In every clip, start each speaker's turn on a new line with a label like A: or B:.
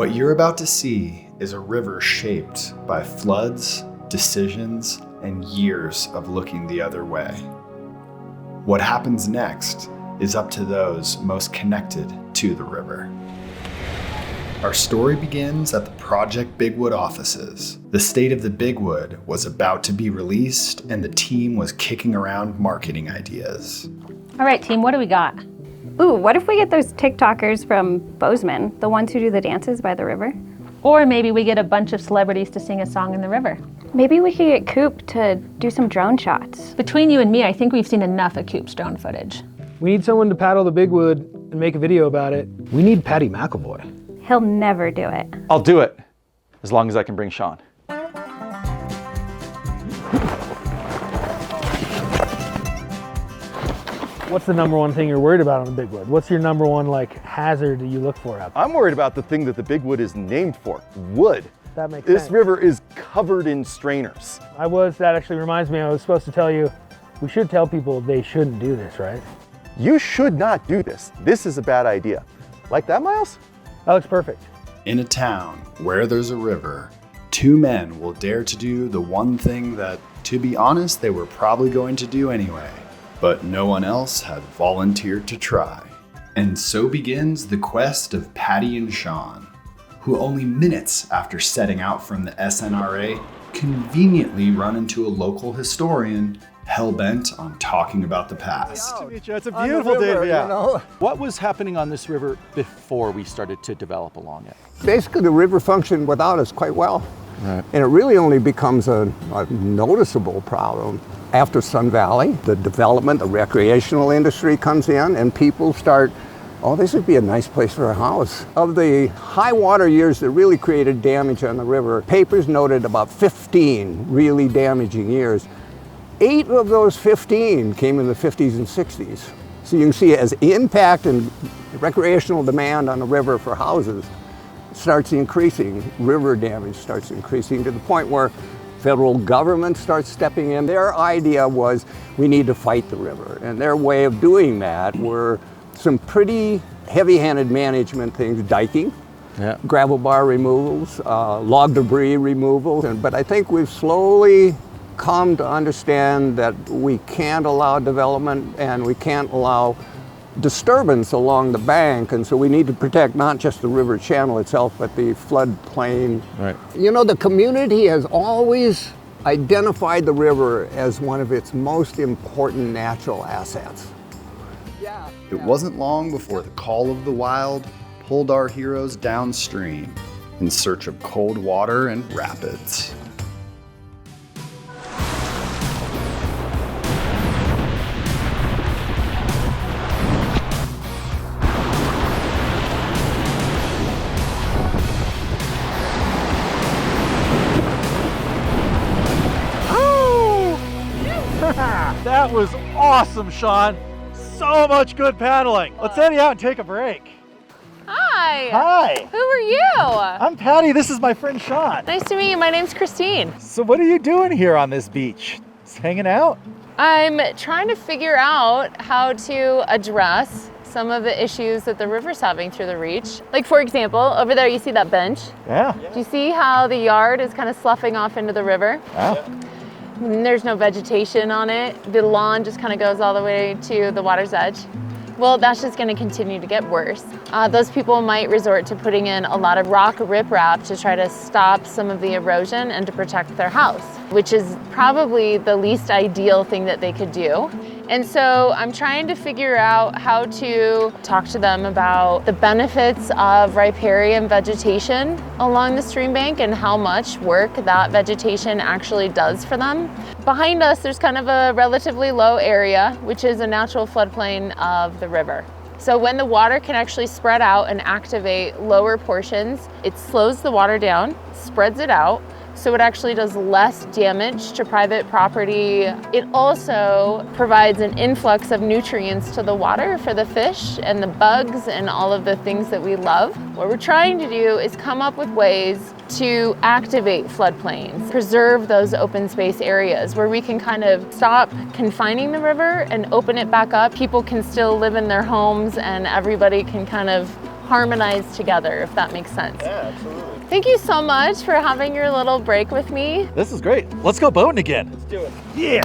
A: What you're about to see is a river shaped by floods, decisions, and years of looking the other way. What happens next is up to those most connected to the river. Our story begins at the Project Bigwood offices. The state of the Bigwood was about to be released, and the team was kicking around marketing ideas.
B: All right, team, what do we got?
C: Ooh, what if we get those TikTokers from Bozeman, the ones who do the dances by the river?
B: Or maybe we get a bunch of celebrities to sing a song in the river.
C: Maybe we could get Coop to do some drone shots.
B: Between you and me, I think we've seen enough of Coop's drone footage.
D: We need someone to paddle the Bigwood and make a video about it. We need Paddy McAvoy.
C: He'll never do it.
E: I'll do it, as long as I can bring Sean.
D: What's the number one thing you're worried about on the Bigwood? What's your number one hazard that you look for out there?
E: I'm worried about the thing that the Bigwood is named for, wood.
D: That makes sense.
E: This river is covered in strainers.
D: That actually reminds me, I was supposed to tell you, we should tell people they shouldn't do this, right?
E: You should not do this. This is a bad idea. Like that, Miles?
D: That looks perfect.
A: In a town where there's a river, two men will dare to do the one thing that, to be honest, they were probably going to do anyway, but no one else had volunteered to try. And so begins the quest of Paddy and Sean, who only minutes after setting out from the SNRA conveniently run into a local historian hell-bent on talking about the past.
E: It's a beautiful day, yeah. You know? What was happening on this river before we started to develop along it?
F: Basically, the river functioned without us quite well.
E: Right.
F: And it really only becomes a noticeable problem after Sun Valley. The development, the recreational industry comes in and people start, oh, this would be a nice place for a house. Of the high water years that really created damage on the river, papers noted about 15 really damaging years. 8 of those 15 came in the 50s and 60s. So you can see as impact and recreational demand on the river for houses starts increasing, river damage starts increasing to the point where federal government starts stepping in. Their idea was we need to fight the river. And their way of doing that were some pretty heavy-handed management things, diking, gravel bar removals, log debris removals. But I think we've slowly come to understand that we can't allow development and we can't allow disturbance along the bank, and so we need to protect not just the river channel itself, but the floodplain.
E: Right.
F: You know, the community has always identified the river as one of its most important natural assets.
A: It wasn't long before the call of the wild pulled our heroes downstream in search of cold water and rapids.
G: That was awesome, Sean. So much good paddling. Let's head out and take a break.
H: Hi.
G: Hi.
H: Who are you?
G: I'm Paddy. This is my friend Sean.
H: Nice to meet you. My name's Christine.
G: So what are you doing here on this beach? Just hanging out?
H: I'm trying to figure out how to address some of the issues that the river's having through the reach. Like, for example, over there you see that bench?
G: Yeah.
H: Do you see how the yard is kind of sloughing off into the river?
G: Yeah.
H: And there's no vegetation on it. The lawn just kind of goes all the way to the water's edge. Well, that's just going to continue to get worse. Those people might resort to putting in a lot of rock riprap to try to stop some of the erosion and to protect their house, which is probably the least ideal thing that they could do. And so I'm trying to figure out how to talk to them about the benefits of riparian vegetation along the stream bank and how much work that vegetation actually does for them. Behind us, there's kind of a relatively low area, which is a natural floodplain of the river. So when the water can actually spread out and activate lower portions, it slows the water down, spreads it out, so it actually does less damage to private property. It also provides an influx of nutrients to the water for the fish and the bugs and all of the things that we love. What we're trying to do is come up with ways to activate floodplains, preserve those open space areas where we can kind of stop confining the river and open it back up. People can still live in their homes and everybody can kind of harmonize together, if that makes sense.
E: Yeah, absolutely.
H: Thank you so much for having your little break with me.
E: This is great. Let's go boating again.
G: Let's do it.
E: Yeah.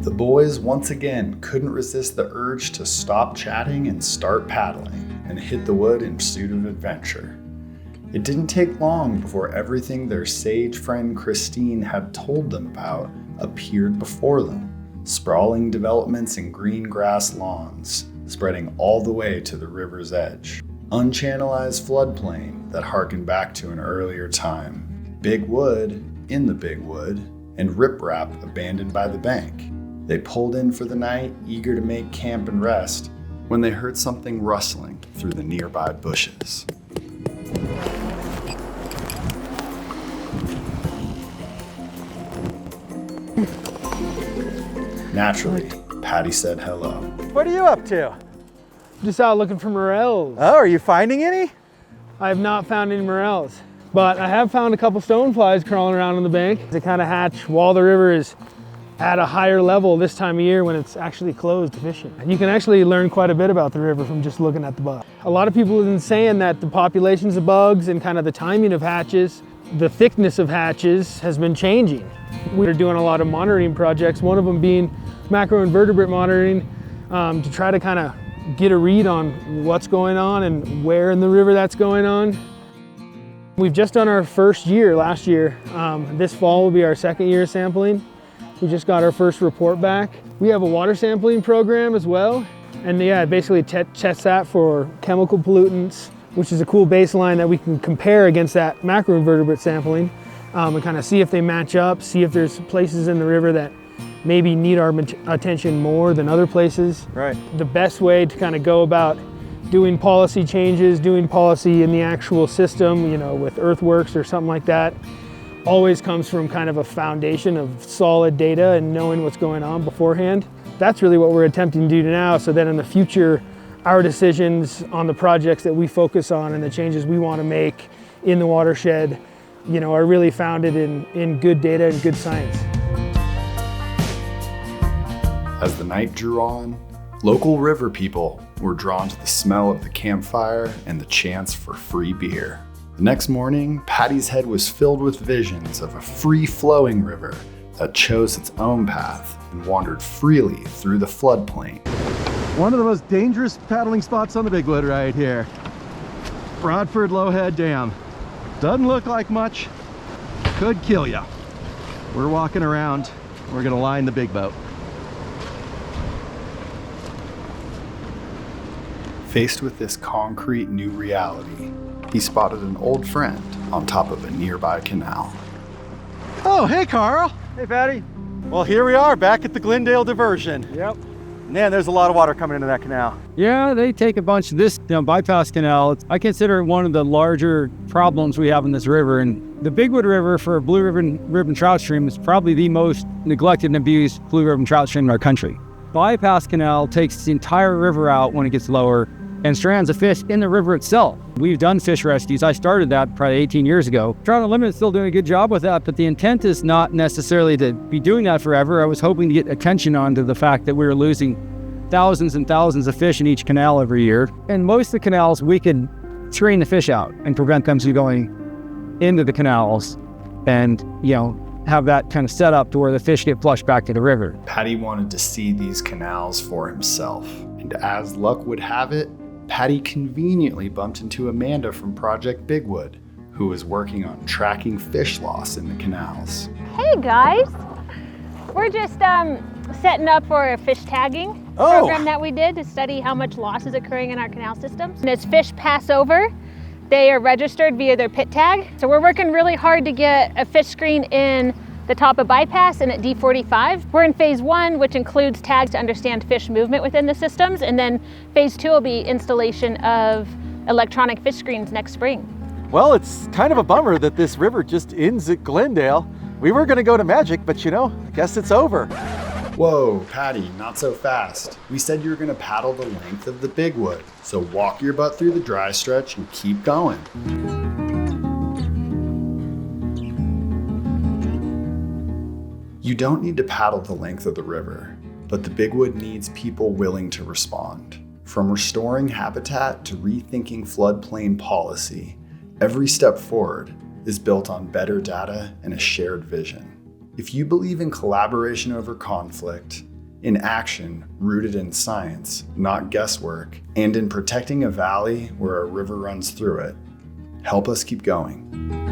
A: The boys once again couldn't resist the urge to stop chatting and start paddling and hit the wood in pursuit of adventure. It didn't take long before everything their sage friend Christine had told them about appeared before them. Sprawling developments and green grass lawns, spreading all the way to the river's edge. Unchannelized floodplain that harkened back to an earlier time. Big wood in the big wood, and riprap abandoned by the bank. They pulled in for the night, eager to make camp and rest, when they heard something rustling through the nearby bushes. Naturally, Paddy said hello.
G: What are you up to?
D: Just out looking for morels.
G: Oh, are you finding any?
D: I have not found any morels, but I have found a couple stoneflies crawling around on the bank. They kind of hatch while the river is at a higher level this time of year when it's actually closed to fishing. You can actually learn quite a bit about the river from just looking at the bugs. A lot of people have been saying that the populations of bugs and kind of the timing of hatches, the thickness of hatches has been changing. We're doing a lot of monitoring projects, one of them being macroinvertebrate monitoring to try to kind of get a read on what's going on and where in the river that's going on. We've just done our first year last year. This fall will be our second year sampling. We just got our first report back. We have a water sampling program as well. And yeah, basically test that for chemical pollutants, which is a cool baseline that we can compare against that macroinvertebrate sampling and kind of see if they match up, see if there's places in the river that maybe need our attention more than other places.
G: Right.
D: The best way to kind of go about doing policy changes, doing policy in the actual system, you know, with earthworks or something like that, always comes from kind of a foundation of solid data and knowing what's going on beforehand. That's really what we're attempting to do now, so that in the future, our decisions on the projects that we focus on and the changes we want to make in the watershed, you know, are really founded in good data and good science.
A: As the night drew on, local river people were drawn to the smell of the campfire and the chance for free beer. The next morning, Paddy's head was filled with visions of a free-flowing river that chose its own path and wandered freely through the floodplain.
G: One of the most dangerous paddling spots on the Big Wood right here. Broadford Lowhead Dam. Doesn't look like much, could kill ya. We're walking around, we're gonna line the big boat.
A: Faced with this concrete new reality, he spotted an old friend on top of a nearby canal.
G: Oh, hey Carl.
D: Hey, Paddy.
G: Well, here we are back at the Glendale diversion.
D: Yep.
G: Man, there's a lot of water coming into that canal.
I: Yeah, they take a bunch of this bypass canal. I consider it one of the larger problems we have in this river. And the Big Wood River for blue ribbon trout stream is probably the most neglected and abused blue ribbon trout stream in our country. Bypass canal takes the entire river out when it gets lower and strands of fish in the river itself. We've done fish rescues. I started that probably 18 years ago. Trout Unlimited is still doing a good job with that, but the intent is not necessarily to be doing that forever. I was hoping to get attention onto the fact that we were losing thousands and thousands of fish in each canal every year. And most of the canals, we could screen the fish out and prevent them from going into the canals and, you know, have that kind of set up to where the fish get flushed back to the river.
A: Paddy wanted to see these canals for himself, and as luck would have it, Paddy conveniently bumped into Amanda from Project Bigwood, who was working on tracking fish loss in the canals.
B: Hey guys, we're just setting up for a fish tagging program that we did to study how much loss is occurring in our canal systems. And as fish pass over, they are registered via their pit tag. So we're working really hard to get a fish screen in the top of bypass and at D45. We're in phase 1, which includes tags to understand fish movement within the systems. And then phase 2 will be installation of electronic fish screens next spring.
G: Well, it's kind of a bummer that this river just ends at Glendale. We were gonna go to Magic, but you know, I guess it's over.
A: Whoa, Paddy, not so fast. We said you were gonna paddle the length of the Big Wood, so walk your butt through the dry stretch and keep going. You don't need to paddle the length of the river, but the Big Wood needs people willing to respond. From restoring habitat to rethinking floodplain policy, every step forward is built on better data and a shared vision. If you believe in collaboration over conflict, in action rooted in science, not guesswork, and in protecting a valley where a river runs through it, help us keep going.